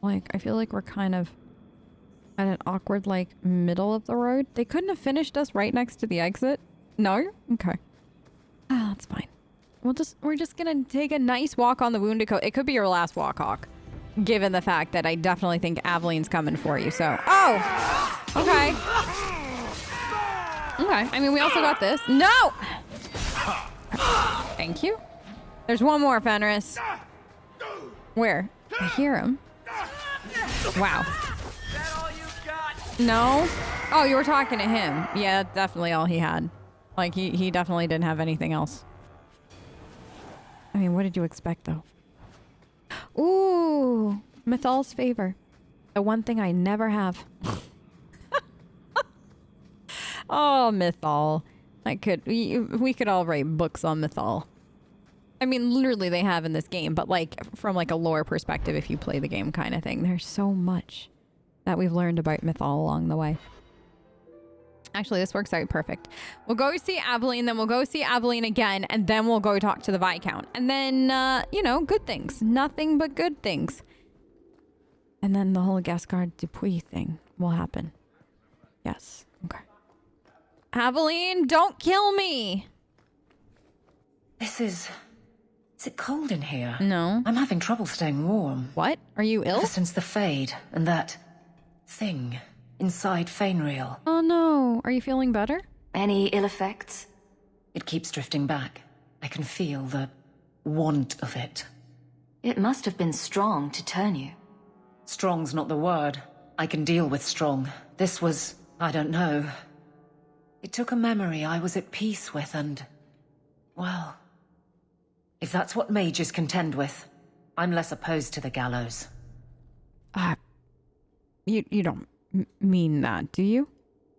Like, I feel like we're kind of at an awkward, like, middle of the road. They couldn't have finished us right next to the exit? No? Okay. Ah, that's fine. We're just gonna take a nice walk on the Wounded Coast. It could be your last walk, Hawk. Given the fact that I definitely think Aveline's coming for you, so... Oh! Okay. Okay, I mean, we also got this. No! Thank you. There's one more, Fenris. Where? I hear him. Wow. No? Oh, you were talking to him. Yeah, that's definitely all he had. Like, he definitely didn't have anything else. I mean, what did you expect, though? Ooh, Mythal's favor. The one thing I never have. Oh, Mythal. We could all write books on Mythal. I mean, literally they have in this game, but like from like a lore perspective, if you play the game kind of thing, there's so much that we've learned about Mythal along the way. Actually, this works out perfect. We'll go see Aveline, then we'll go see Aveline again, and then we'll go talk to the Viscount. And then, you know, good things. Nothing but good things. And then the whole Gascard Dupuis thing will happen. Yes. Okay. Aveline, don't kill me! Is it cold in here? No. I'm having trouble staying warm. What? Are you ill? Ever since the Fade and that thing inside Fainreal. Oh no. Are you feeling better? Any ill effects? It keeps drifting back. I can feel the want of it. It must have been strong to turn you. Strong's not the word. I can deal with strong. This was, I don't know. It took a memory I was at peace with and, well, if that's what mages contend with, I'm less opposed to the gallows. You don't mean that, do you?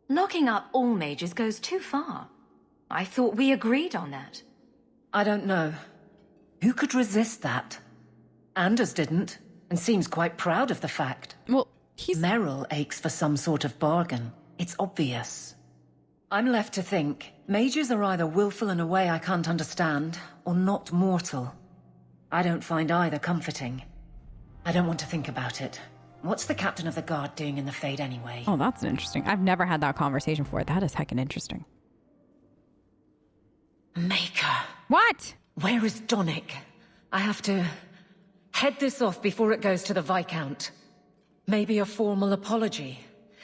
Locking up all mages goes too far. I thought we agreed on that. I don't know. Who could resist that? Anders didn't, and seems quite proud of the fact. Well, Merrill aches for some sort of bargain. It's obvious. I'm left to think. Mages are either willful in a way I can't understand, or not mortal. I don't find either comforting. I don't want to think about it. What's the captain of the guard doing in the Fade anyway? Oh, that's interesting. I've never had that conversation before. That is heckin' interesting. Maker. What? Where is Donick? I have to head this off before it goes to the Viscount. Maybe a formal apology.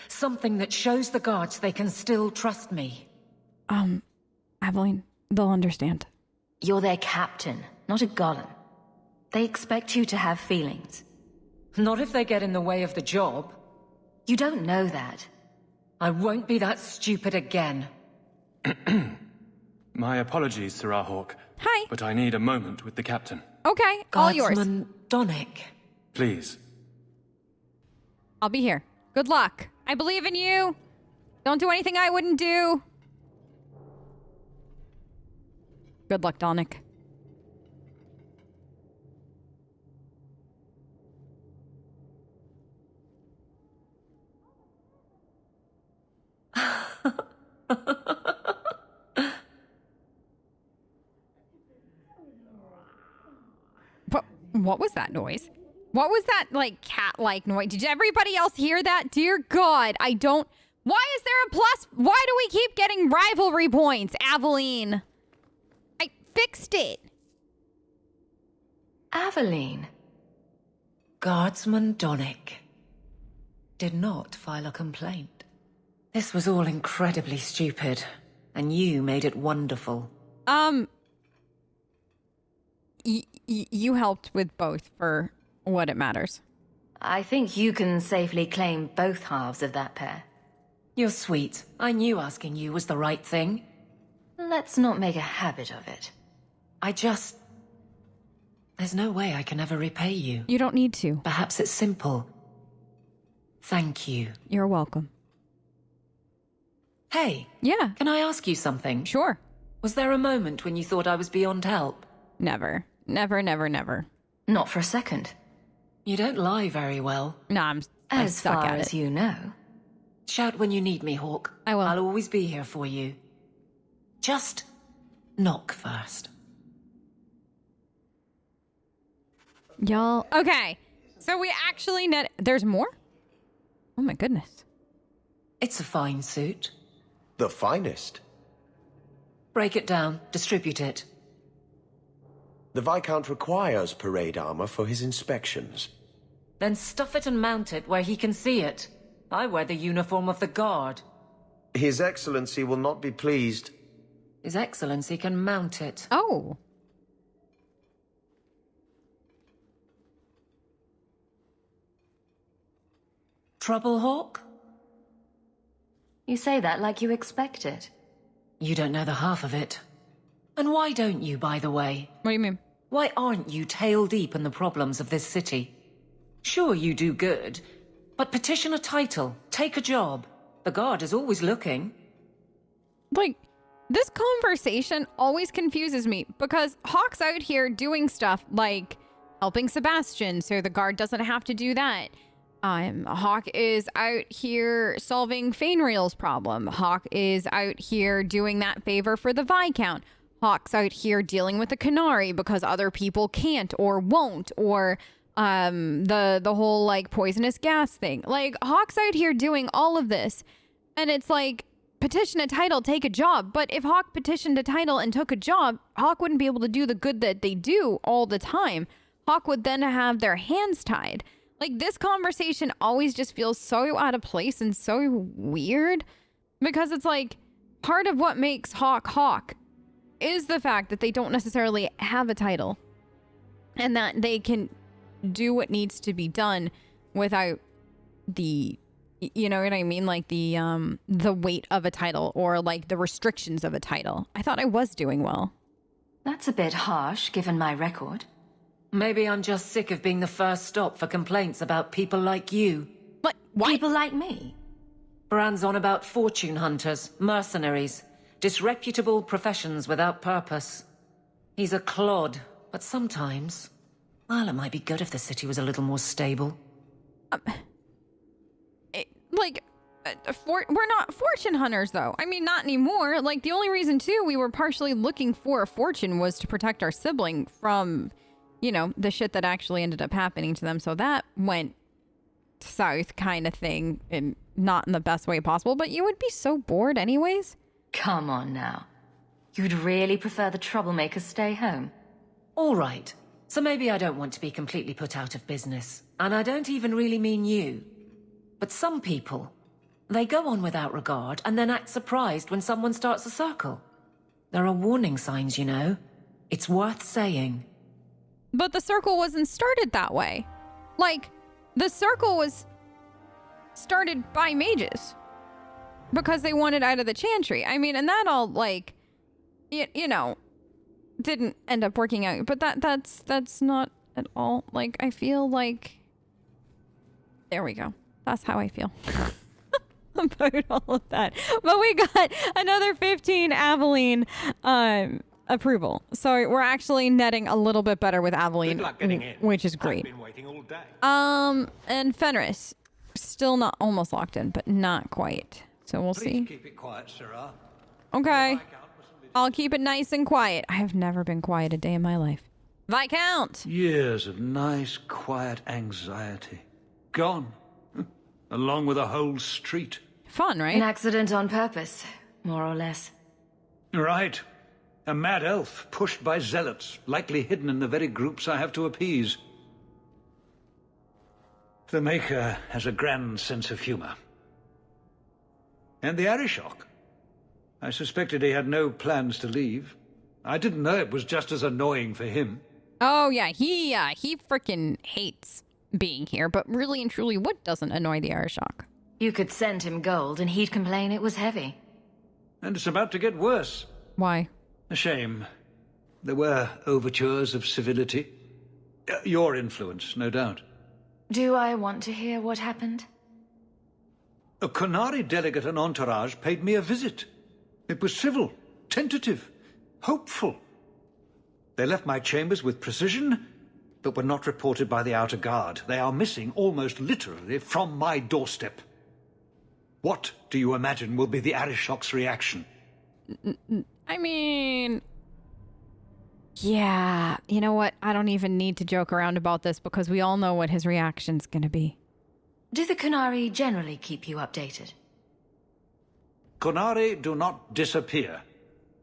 Something that shows the guards they can still trust me. Aveline, they'll understand. You're their captain, not a golem. They expect you to have feelings. Not if they get in the way of the job. You don't know that. I won't be that stupid again. My apologies, Sirrah Hawk. Hi. But I need a moment with the captain. Okay, all yours. Guardsman Donick. Please. I'll be here. Good luck. I believe in you. Don't do anything I wouldn't do. Good luck, Donick. What was that noise? What was that, like, cat-like noise? Did everybody else hear that? Dear God, I don't... Why is there a plus? Why do we keep getting rivalry points, Aveline? I fixed it. Aveline. Guardsman Donick did not file a complaint. This was all incredibly stupid, and you made it wonderful. You helped with both for what it matters. I think you can safely claim both halves of that pair. You're sweet. I knew asking you was the right thing. Let's not make a habit of it. There's no way I can ever repay you. You don't need to. Perhaps it's simple. Thank you. You're welcome. Hey. Yeah. Can I ask you something? Sure. Was there a moment when you thought I was beyond help? Never. Never, never, never. Not for a second. You don't lie very well. Nah, I As suck far at as it. you know. Shout when you need me, Hawk. I will. I'll always be here for you. Just knock first. Y'all. Okay. So we actually net... There's more? Oh my goodness. It's a fine suit. The finest. Break it down. Distribute it. The Viscount requires parade armor for his inspections. Then stuff it and mount it where he can see it. I wear the uniform of the Guard. His Excellency will not be pleased. His Excellency can mount it. Oh. Trouble, Hawk? You say that like you expect it. You don't know the half of it. And why don't you, by the way? What do you mean? Why aren't you tail deep in the problems of this city? Sure, you do good, but petition a title, take a job. The Guard is always looking. Like, this conversation always confuses me because Hawk's out here doing stuff like helping Sebastian so the Guard doesn't have to do that. Hawk is out here solving Fainrail's problem. Hawk is out here doing that favor for the Viscount. Hawk's out here dealing with the Qunari because other people can't or won't, or the whole like poisonous gas thing. Like, Hawk's out here doing all of this, and it's like, petition a title, take a job. But if Hawk petitioned a title and took a job, Hawk wouldn't be able to do the good that they do all the time. Hawk would then have their hands tied. Like, this conversation always just feels so out of place and so weird because it's like part of what makes Hawk Hawk is the fact that they don't necessarily have a title and that they can do what needs to be done without the, you know what I mean? Like the weight of a title or like the restrictions of a title. I thought I was doing well. That's a bit harsh, given my record. Maybe I'm just sick of being the first stop for complaints about people like you. But why? People like me? Brand's on about fortune hunters, mercenaries, disreputable professions without purpose. He's a clod, but sometimes, well, it might be good if the city was a little more stable. We're not fortune hunters, though. I mean, not anymore. Like, the only reason, too, we were partially looking for a fortune was to protect our sibling from, you know, the shit that actually ended up happening to them. So that went south kind of thing, and not in the best way possible. But you would be so bored anyways. Come on now. You'd really prefer the troublemakers stay home? All right. So maybe I don't want to be completely put out of business. And I don't even really mean you. But some people, they go on without regard and then act surprised when someone starts a circle. There are warning signs, you know. It's worth saying. But the circle wasn't started that way. Like, the circle was started by mages because they wanted out of the Chantry. I mean, and that all, like, you know, didn't end up working out. But that's not at all. Like, I feel like... There we go. That's how I feel about all of that. But we got another 15 Aveline approval. So we're actually netting a little bit better with Aveline, which is great. I've been waiting all day. And Fenris, still not almost locked in, but not quite. So we'll Please see. keep it quiet, Sirrah. Okay. I'll keep it nice and quiet. I have never been quiet a day in my life. Viscount! Years of nice, quiet anxiety. Gone. Along with a whole street. Fun, right? An accident on purpose, more or less. Right. A mad elf pushed by zealots, likely hidden in the very groups I have to appease. The Maker has a grand sense of humor. And the Arishok. I suspected he had no plans to leave. I didn't know it was just as annoying for him. Oh, yeah. He freaking hates being here, but really and truly, what doesn't annoy the Arishok? You could send him gold and he'd complain it was heavy. And it's about to get worse. Why? A shame. There were overtures of civility. Your influence, no doubt. Do I want to hear what happened? A Qunari delegate and entourage paid me a visit. It was civil, tentative, hopeful. They left my chambers with precision, but were not reported by the outer guard. They are missing almost literally from my doorstep. What do you imagine will be the Arishok's reaction? I mean, Yeah, you know what? I don't even need to joke around about this because we all know what his reaction's gonna be. Do the Qunari generally keep you updated? Qunari do not disappear.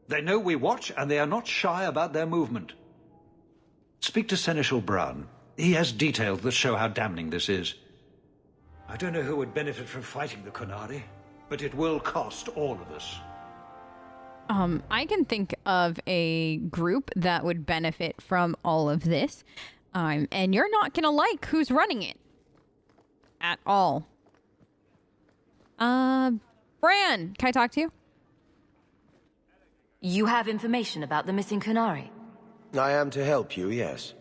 They know we watch, and they are not shy about their movement. Speak to Seneschal Brown. He has details that show how damning this is. I don't know who would benefit from fighting the Qunari, but it will cost all of us. I can think of a group that would benefit from all of this. And you're not gonna like who's running it. At all. Bran, can I talk to you? You have information about the missing Qunari? I am to help you, yes.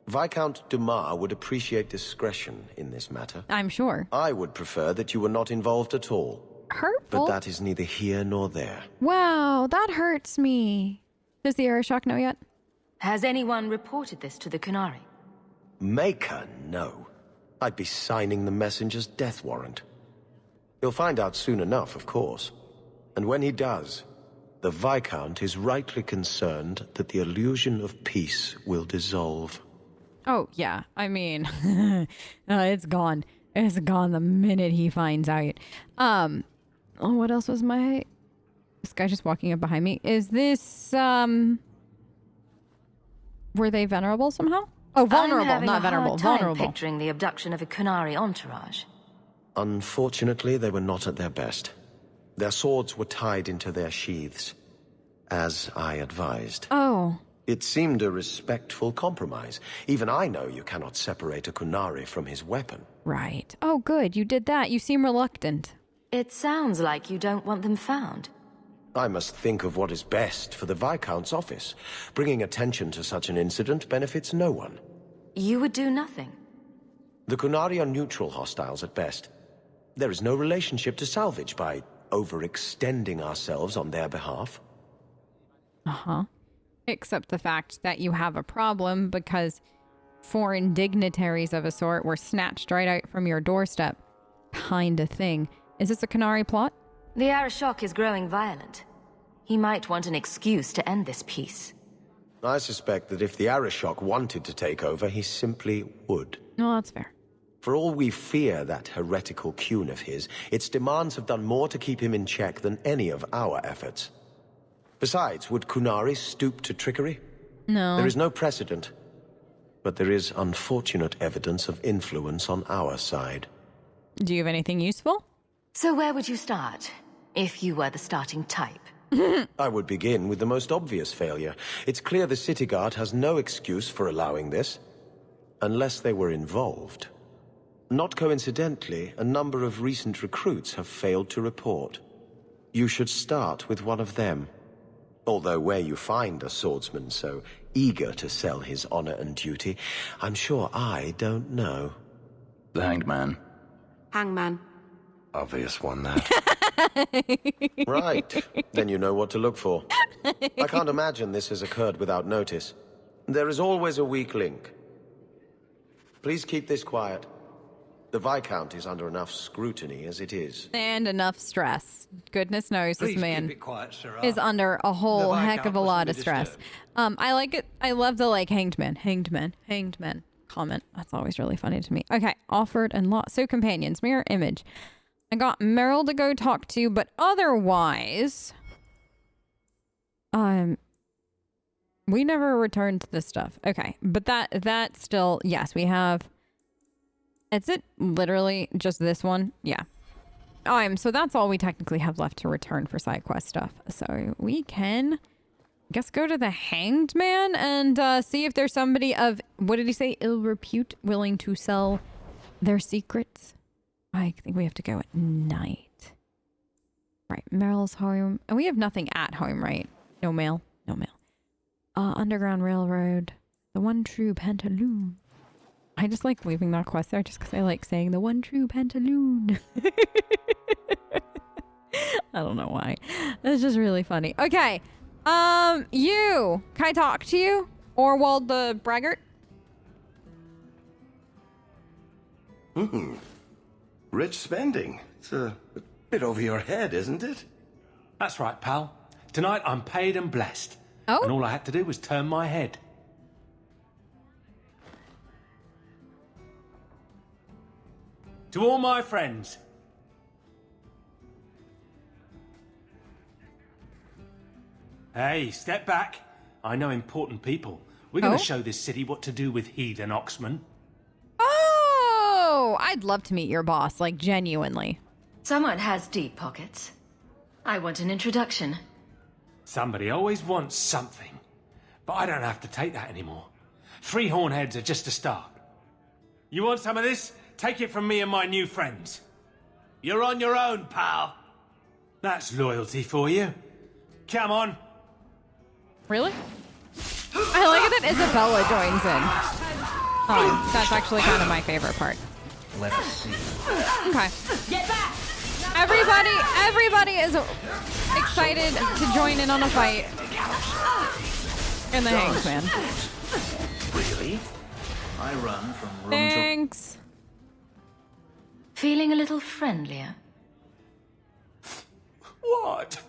Viscount Dumas would appreciate discretion in this matter. I'm sure. I would prefer that you were not involved at all. Hurtful? But that is neither here nor there. Wow, that hurts me. Does the Arishok know yet? Has anyone reported this to the Qunari? Maker, no. I'd be signing the messenger's death warrant. He'll find out soon enough, of course. And when he does, the Viscount is rightly concerned that the illusion of peace will dissolve. Oh, yeah. I mean, it's gone. It's gone the minute he finds out. Oh, what else was my... This guy just walking up behind me. Is this, Were they venerable somehow? Oh, vulnerable, not venerable. I'm having a hard time vulnerable. picturing the abduction of a Qunari entourage. Unfortunately, they were not at their best. Their swords were tied into their sheaths, as I advised. Oh. It seemed a respectful compromise. Even I know you cannot separate a Qunari from his weapon. Right. Oh, good. You did that. You seem reluctant. It sounds like you don't want them found. I must think of what is best for the Viscount's office. Bringing attention to such an incident benefits no one. You would do nothing. The Qunari are neutral hostiles at best. There is no relationship to salvage by overextending ourselves on their behalf. Uh-huh. Except the fact that you have a problem because foreign dignitaries of a sort were snatched right out from your doorstep. Kind of thing. Is this a Qunari plot? The Arishok is growing violent. He might want an excuse to end this peace. I suspect that if the Arishok wanted to take over, he simply would. No, that's fair. For all we fear that heretical Qun of his, its demands have done more to keep him in check than any of our efforts. Besides, would Qunari stoop to trickery? No. There is no precedent. But there is unfortunate evidence of influence on our side. Do you have anything useful? So where would you start, if you were the starting type? I would begin with the most obvious failure. It's clear the City Guard has no excuse for allowing this, unless they were involved. Not coincidentally, a number of recent recruits have failed to report. You should start with one of them. Although where you find a swordsman so eager to sell his honor and duty, I'm sure I don't know. The Hanged Man. Hangman. Obvious one, that. Right. Then you know what to look for. I can't imagine this has occurred without notice. There is always a weak link. Please keep this quiet. The Viscount is under enough scrutiny as it is. And enough stress. Goodness knows Please this man keep it quiet, Sirrah. is under a whole The heck of a Viscount lot mustn't of be stress. disturbed. I like it. I love the hanged man comment. That's always really funny to me. Okay, offered and lost. So companions, mirror image. I got Meryl to go talk to, but otherwise, we never returned to this stuff. Okay, but that still, yes, we have. Is it literally just this one? Yeah. So that's all we technically have left to return for side quest stuff. So we can, I guess, go to the Hanged Man and see if there's somebody of, what did he say, ill repute willing to sell their secrets. I think we have to go at night. Right, Meryl's home. And we have nothing at home, right? No mail? No mail. Underground Railroad. The one true Pantaloon. I just like leaving that quest there just because I like saying the one true Pantaloon. I don't know why. It's just really funny. Okay. You. Can I talk to you? Orwald the Braggart? Rich spending. It's a bit over your head, isn't it? That's right, pal. Tonight I'm paid and blessed. Oh? And all I had to do was turn my head. To all my friends. Hey, step back. I know important people. We're going to show this city what to do with heathen oxmen. Oh, I'd love to meet your boss, like genuinely. Someone has deep pockets. I want an introduction. Somebody always wants something. But I don't have to take that anymore. 3 hornheads are just a start. You want some of this? Take it from me and my new friends. You're on your own, pal. That's loyalty for you. Come on. Really? I like that Isabella joins in. Oh, that's actually kind of my favorite part. Let us see. Okay. Everybody is excited to join in on a fight. In the Hanks, man. Really? I run from room Thanks. Feeling a little friendlier? What?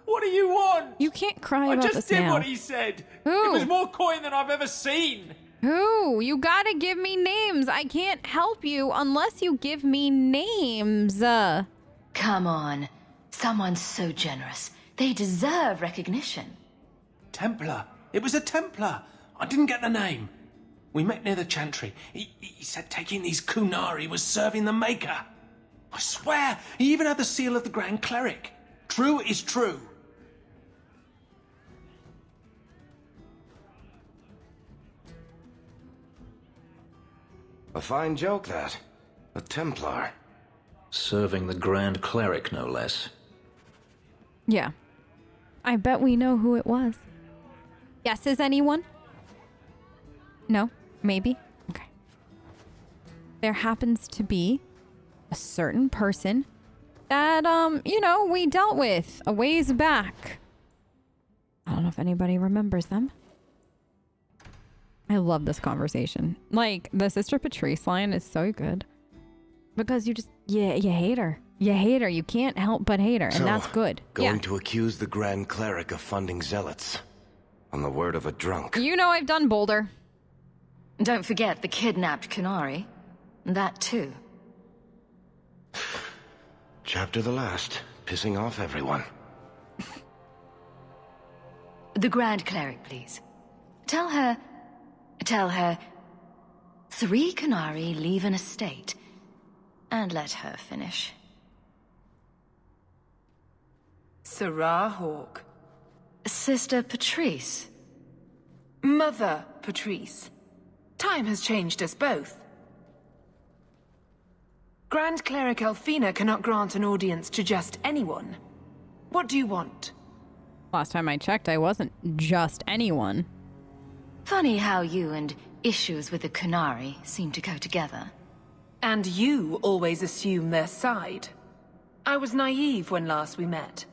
What do you want? You can't cry I about just this did now. what he said. Who? It was more coin than I've ever seen. Who? You gotta give me names. I can't help you unless you give me names. Come on. Someone so generous. They deserve recognition. Templar. It was a Templar. I didn't get the name. We met near the Chantry. He said taking these Qunari was serving the Maker. I swear, he even had the seal of the Grand Cleric. True is true. A fine joke, that. A Templar. Serving the Grand Cleric, no less. Yeah. I bet we know who it was. Guesses, anyone? No? Maybe? Okay. There happens to be a certain person that, we dealt with a ways back. I don't know if anybody remembers them. I love this conversation. Like, the Sister Patrice line is so good. Because you hate her. You hate her. You can't help but hate her, and that's good. Going to accuse the Grand Cleric of funding zealots. On the word of a drunk. You know I've done Boulder. Don't forget the kidnapped Qunari. That too. Chapter the last. Pissing off everyone. The Grand Cleric, please. Tell her... 3 Qunari leave an estate. And let her finish. Sarah Hawk. Sister Patrice. Mother Patrice. Time has changed us both. Grand Cleric Elfina cannot grant an audience to just anyone. What do you want? Last time I checked, I wasn't just anyone. Funny how you and issues with the Qunari seem to go together. And you always assume their side. I was naive when last we met.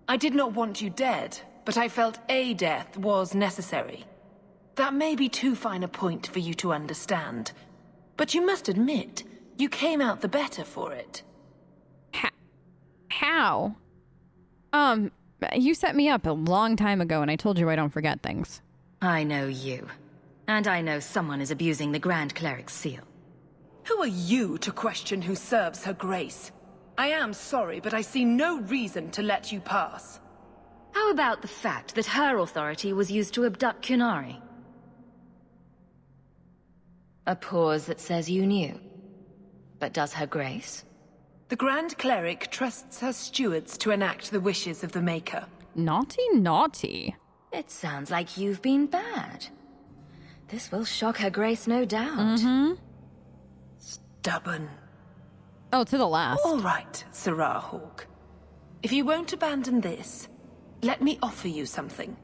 I did not want you dead, but I felt a death was necessary. That may be too fine a point for you to understand. But you must admit, you came out the better for it. How? You set me up a long time ago and I told you I don't forget things. I know you. And I know someone is abusing the Grand Cleric's seal. Who are you to question who serves her grace? I am sorry, but I see no reason to let you pass. How about the fact that her authority was used to abduct Qunari? A pause that says you knew. But does her grace? The Grand Cleric trusts her stewards to enact the wishes of the Maker. Naughty, naughty. It sounds like you've been bad. This will shock her grace, no doubt. Mm-hmm. Stubborn. Oh, to the last. All right, Sarah Hawk. If you won't abandon this, let me offer you something.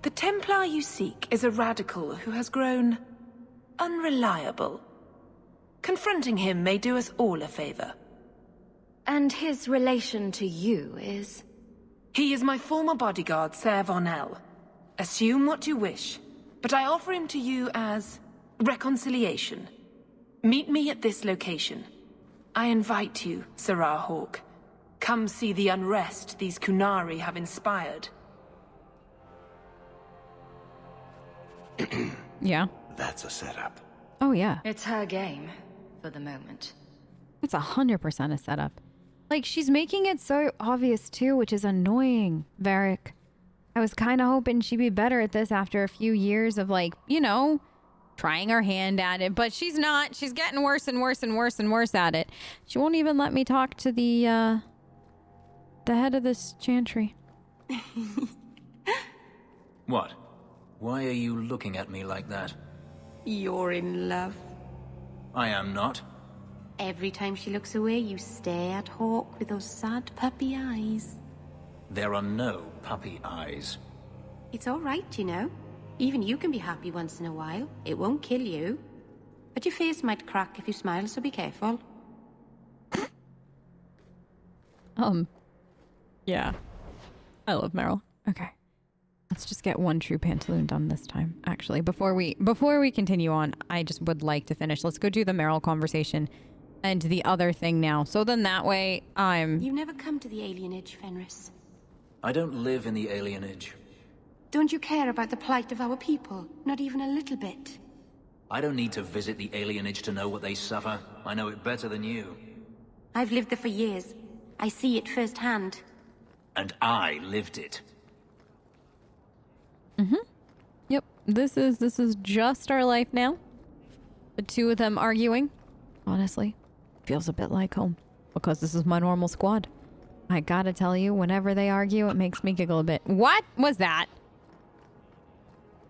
The Templar you seek is a radical who has grown unreliable. Confronting him may do us all a favor. And his relation to you is? He is my former bodyguard, Ser Von L. Assume what you wish, but I offer him to you as reconciliation. Meet me at this location. I invite you, Sarah Hawk. Come see the unrest these Qunari have inspired. Yeah. That's a setup. Oh, yeah. It's her game, for the moment. It's 100% a setup. Like, she's making it so obvious, too, which is annoying, Varric. I was kind of hoping she'd be better at this after a few years of, like, you know, trying her hand at it. But she's not. She's getting worse and worse and worse and worse at it. She won't even let me talk to the head of this Chantry. What? Why are you looking at me like that? You're in love. I am not. Every time she looks away, you stare at Hawk with those sad puppy eyes. There are no puppy eyes. It's all right, you know. Even you can be happy once in a while. It won't kill you. But your face might crack if you smile, so be careful. Yeah. I love Meryl. Okay. Let's just get one true pantaloon done this time. Actually, before we continue on, I just would like to finish. Let's go do the Meryl conversation and the other thing now. So then that way You never come to the alienage, Fenris. I don't live in the alienage. Don't you care about the plight of our people? Not even a little bit. I don't need to visit the alienage to know what they suffer. I know it better than you. I've lived there for years. I see it firsthand. And I lived it. Yep. This is just our life now. The two of them arguing. Honestly, feels a bit like home because this is my normal squad. I gotta tell you, whenever they argue, it makes me giggle a bit. What was that?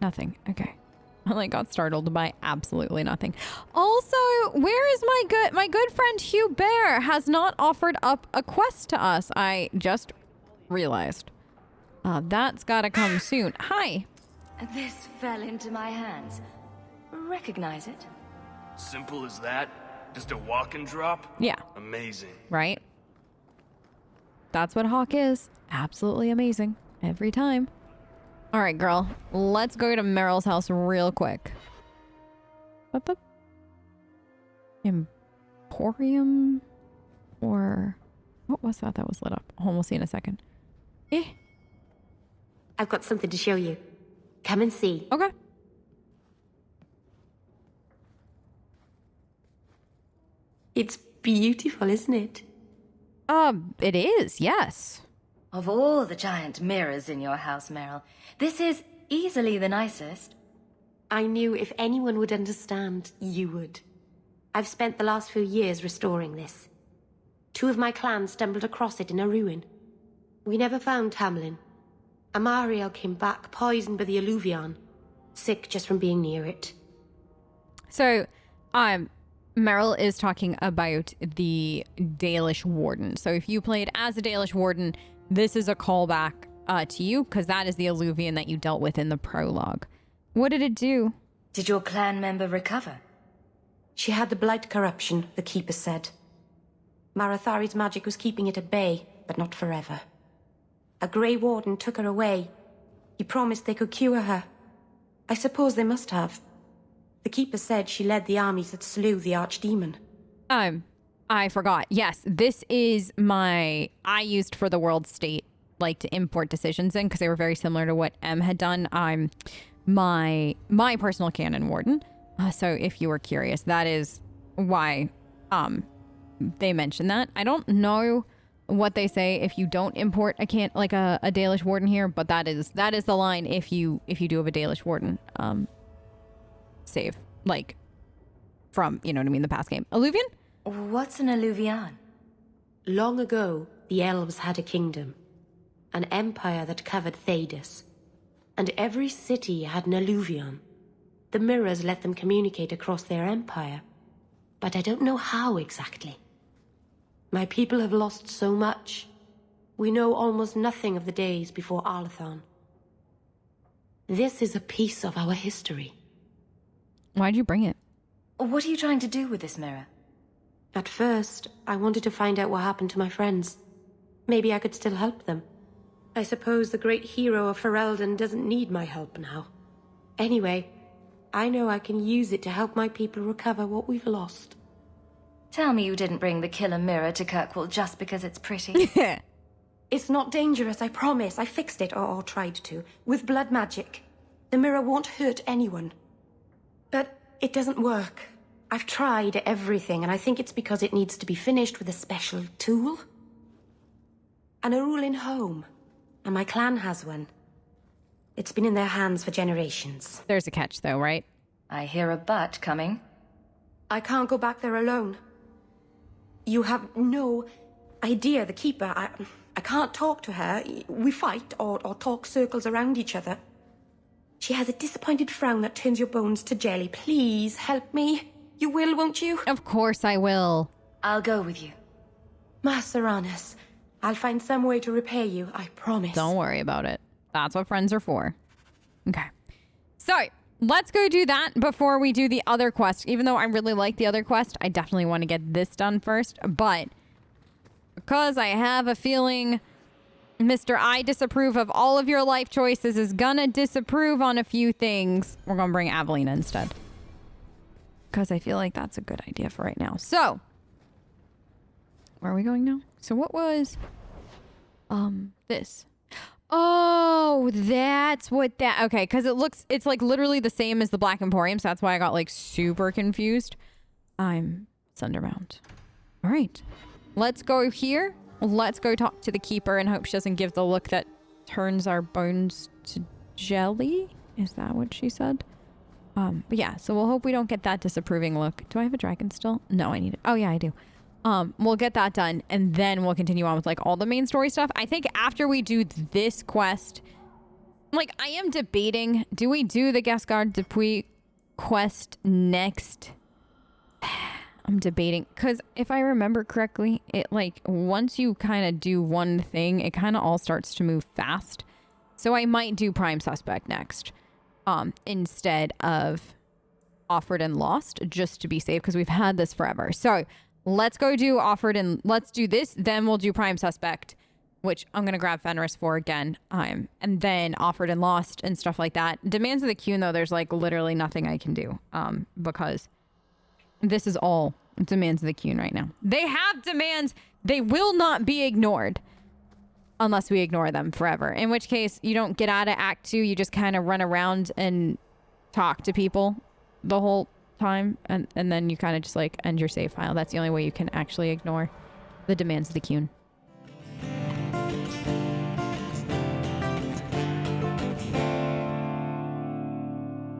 Nothing. Okay. I like got startled by absolutely nothing. Also, where is my good friend Hubert has not offered up a quest to us. I just realized. That's gotta come soon. Hi. This fell into my hands. Recognize it? Simple as that? Just a walk and drop? Yeah. Amazing. Right? That's what Hawk is. Absolutely amazing. Every time. All right, girl. Let's go to Meryl's house real quick. What the? Emporium? Or... what was that was lit up? Oh, we'll see in a second. I've got something to show you. Come and see. Okay. It's beautiful, isn't it? It is, yes. Of all the giant mirrors in your house, Meryl, this is easily the nicest. I knew if anyone would understand, you would. I've spent the last few years restoring this. 2 of my clan stumbled across it in a ruin. We never found Tamlin. Amariel came back poisoned by the Alluvion, sick just from being near it. So, Meryl is talking about the Dalish Warden. So if you played as a Dalish Warden, this is a callback to you, because that is the Alluvion that you dealt with in the prologue. What did it do? Did your clan member recover? She had the blight corruption, the Keeper said. Marathari's magic was keeping it at bay, but not forever. A Grey Warden took her away. He promised they could cure her. I suppose they must have. The Keeper said she led the armies that slew the Archdemon. I forgot. Yes, this is I used for the world state, like to import decisions in, because they were very similar to what M had done. I'm my personal canon warden. So if you were curious, that is why they mentioned that. I don't know what they say if you don't import a Dalish warden here, but that is the line if you do have a Dalish warden save, like from, you know what I mean, the past game. Alluvion? What's an Alluvion? Long ago, the elves had a kingdom, an empire that covered Thedas, and every city had an Alluvion. The mirrors let them communicate across their empire, but I don't know how exactly. My people have lost so much. We know almost nothing of the days before Arlathon. This is a piece of our history. Why'd you bring it? What are you trying to do with this mirror? At first, I wanted to find out what happened to my friends. Maybe I could still help them. I suppose the great hero of Ferelden doesn't need my help now. Anyway, I know I can use it to help my people recover what we've lost. Tell me you didn't bring the killer mirror to Kirkwall just because it's pretty. It's not dangerous, I promise. I fixed it, or tried to, with blood magic. The mirror won't hurt anyone. But it doesn't work. I've tried everything, and I think it's because it needs to be finished with a special tool. And a rule in home. And my clan has one. It's been in their hands for generations. There's a catch, though, right? I hear a but coming. I can't go back there alone. You have no idea, the Keeper. I can't talk to her. We fight or talk circles around each other. She has a disappointed frown that turns your bones to jelly. Please, help me. You will, won't you? Of course I will. I'll go with you. Master Arnis, I'll find some way to repay you, I promise. Don't worry about it. That's what friends are for. Okay. So, let's go do that before we do the other quest. Even though I really like the other quest, I definitely want to get this done first. But because I have a feeling Mr. I disapprove of all of your life choices is gonna disapprove on a few things, we're gonna bring Aveline instead. Because I feel like that's a good idea for right now. So, where are we going now? So what was this? Oh, that's what that... Okay, because it's like literally the same as the Black Emporium, so that's why I got like super confused. I'm Sundermount. All right. Let's go here. Let's go talk to the Keeper and hope she doesn't give the look that turns our bones to jelly. Is that what she said? But yeah, so we'll hope we don't get that disapproving look. Do I have a dragon still? No, I need it. Oh yeah, I do. We'll get that done and then we'll continue on with like all the main story stuff. I think after we do this quest, like I am debating, do we do the Gascard Depuis quest next? I'm debating because if I remember correctly, it like once you kind of do one thing, it kind of all starts to move fast. So I might do Prime Suspect next instead of Offered and Lost, just to be safe because we've had this forever. So let's go do Offered and let's do this. Then we'll do Prime Suspect, which I'm going to grab Fenris for again. And then Offered and Lost and stuff like that. Demands of the Qun though, there's like literally nothing I can do because this is all Demands of the Qun right now. They have demands. They will not be ignored unless we ignore them forever. In which case, you don't get out of Act 2. You just kind of run around and talk to people the whole time. And then you kind of just like end your save file. That's the only way you can actually ignore the Demands of the Qun.